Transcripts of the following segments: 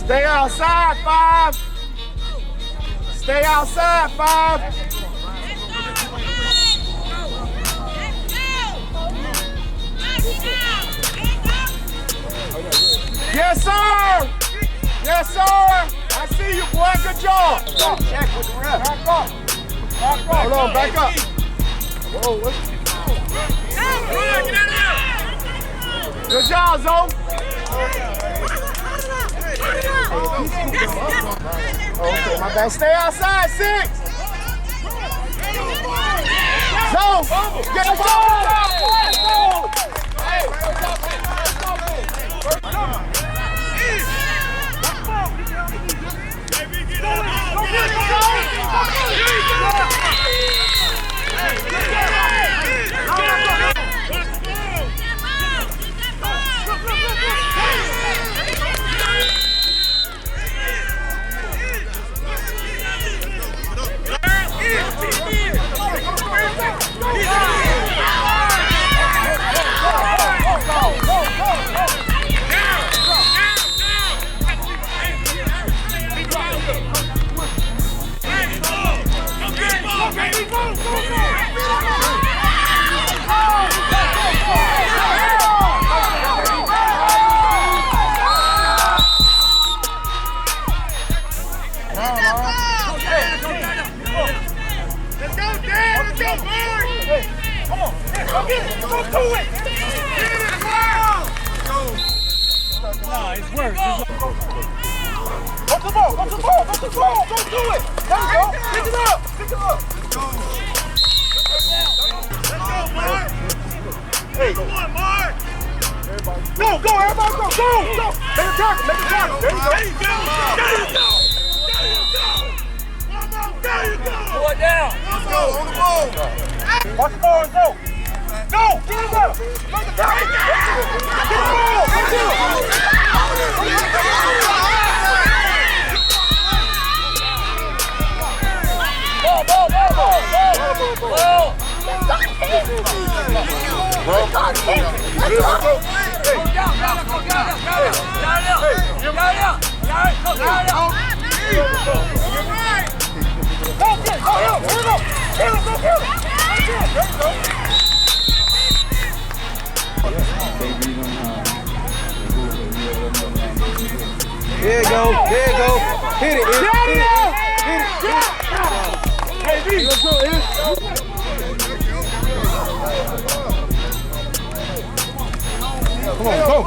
Stay outside, 5. Stay outside, 5. Yes, sir. Yes, sir. I see you, boy. Good job. Check with the ref. Back up. Hold on, back up. Whoa, what's good job, Zoe. Okay, my bad. Stay outside, 6. Zoe, get the ball. There you go. Hit it. Hey, let's go, come on, go.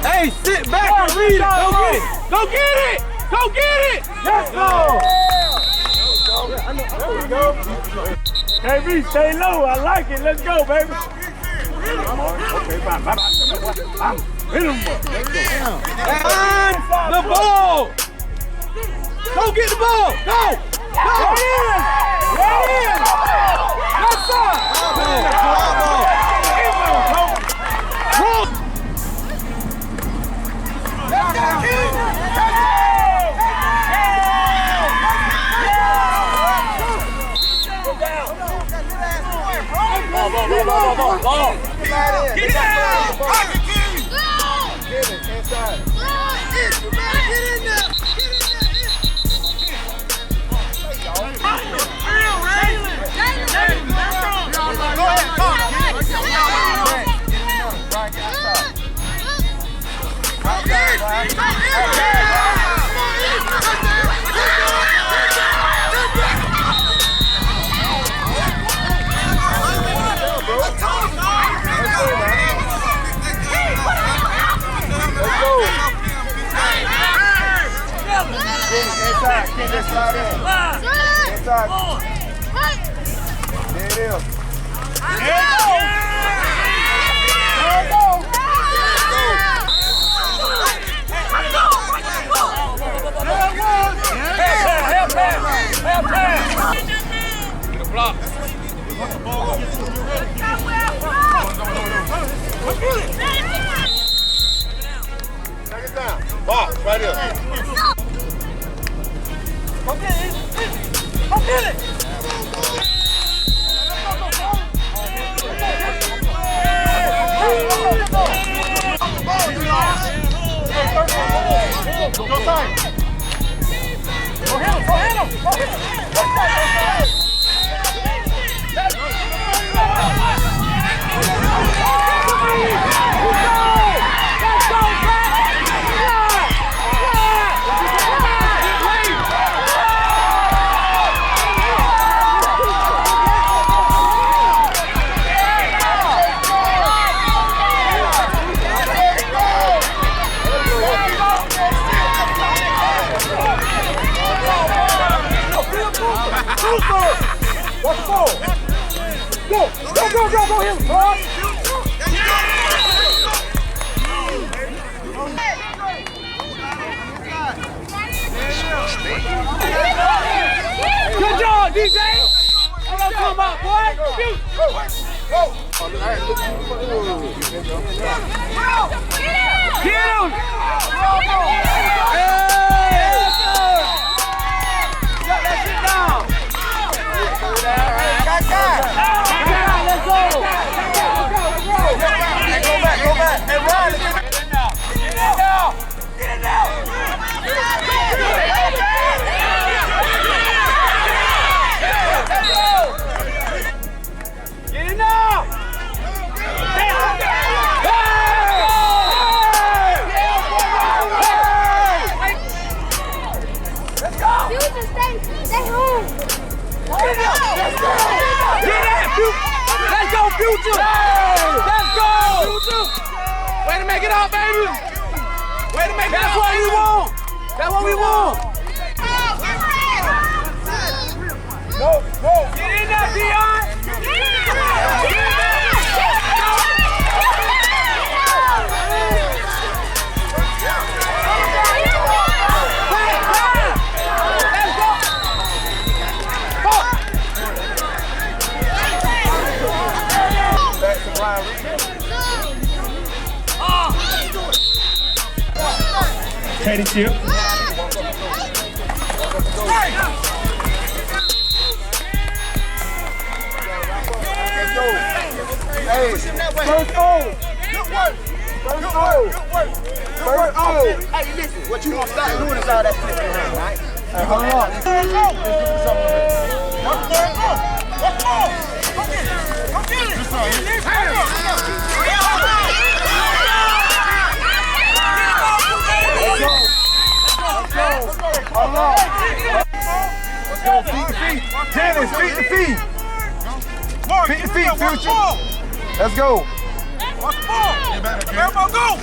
Hey, sit back and read it. Go get it. Let's go. There we go. KB, stay low. I like it. Let's go, baby. Okay, bye. Hit him. And the ball. Go get the ball. Go. Get in. Left side. Ball. Get it out. Pocket key. Get it inside. Get in there. Go ahead. Inside, keep this slide in. Inside. There it is. Get a block. Take it down. Box, right here. Go get it. Go get it. Go time. Go hit him. Go hit him. Go hit him. Watch the ball. Go him, Rob. Good job, DJ. Come on, boy. Get him. Shut that shit down. Let's go. Go back. Hey, Ryan, Get it now. Get it now. Get it now. Let's go. Stay home. Let's go, Future! Let's go! Way to make it out, baby! Way to make it out! That's what we want! That's what we want! Go! Get in there, Dion! Teddy chip. Hey, first goal. Good work. Hey, listen, what you gonna start doing is all that flipping around, right? Hey, hold on. Let's do Let's go, feet to feet. Tennis, feet to feet. Feet to feet, Future. Let's go. Let's go! Let's go.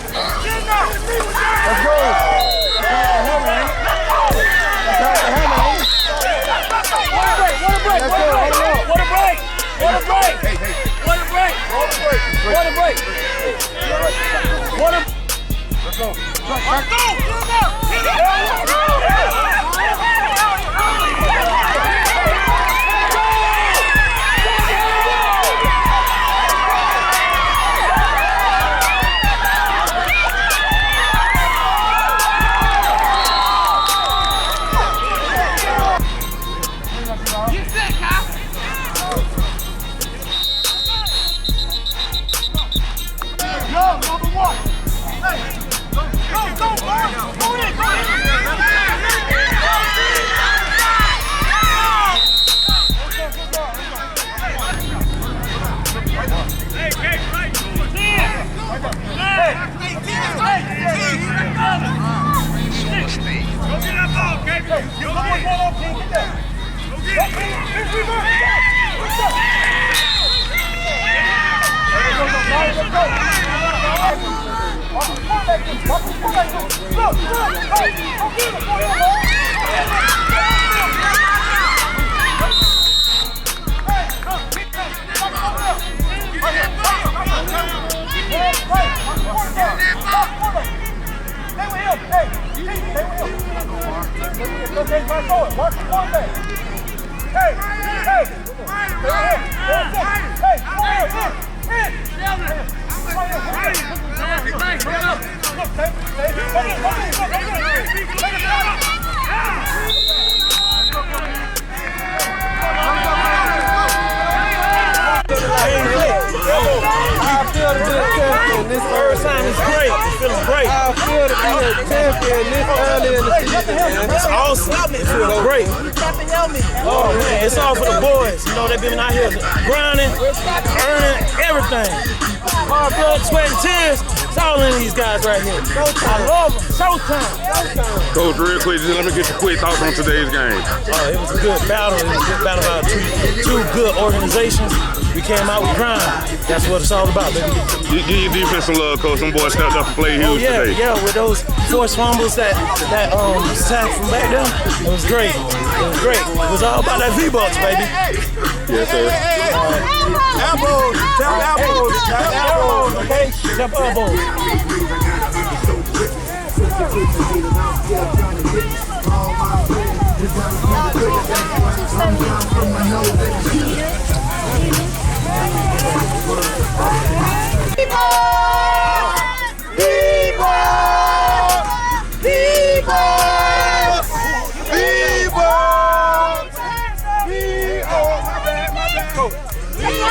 This first time is great. It's feeling great. I feel to be a champion this early in the season, man. It's awesome. It feels great. Oh man, it's all for the boys. You know, they've been out here grinding, earning everything. Hard blood, sweat, and tears. It's all in these guys right here. I love them. Showtime. Coach, real quick, just let me get your quick thoughts on today's game. It was a good battle. It was a good battle about two good organizations. We came out with grind. That's what it's all about, baby. Give your defense some love, Coach. Some boys stepped up and played huge today. Yeah, with those forced fumbles that sack from back there, it was great. It was great. It was all about that V-Bucks, baby. Yes, sir. Elbows. Tap elbows. Tap elbows, okay? Tap elbows.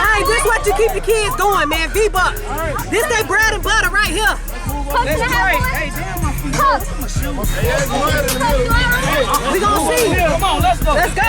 Hey, this is what you keep the kids going, man. V-Buck. This they bread and butter right here. That's great. Hey, we gonna see. Come on, let's go. Let's go.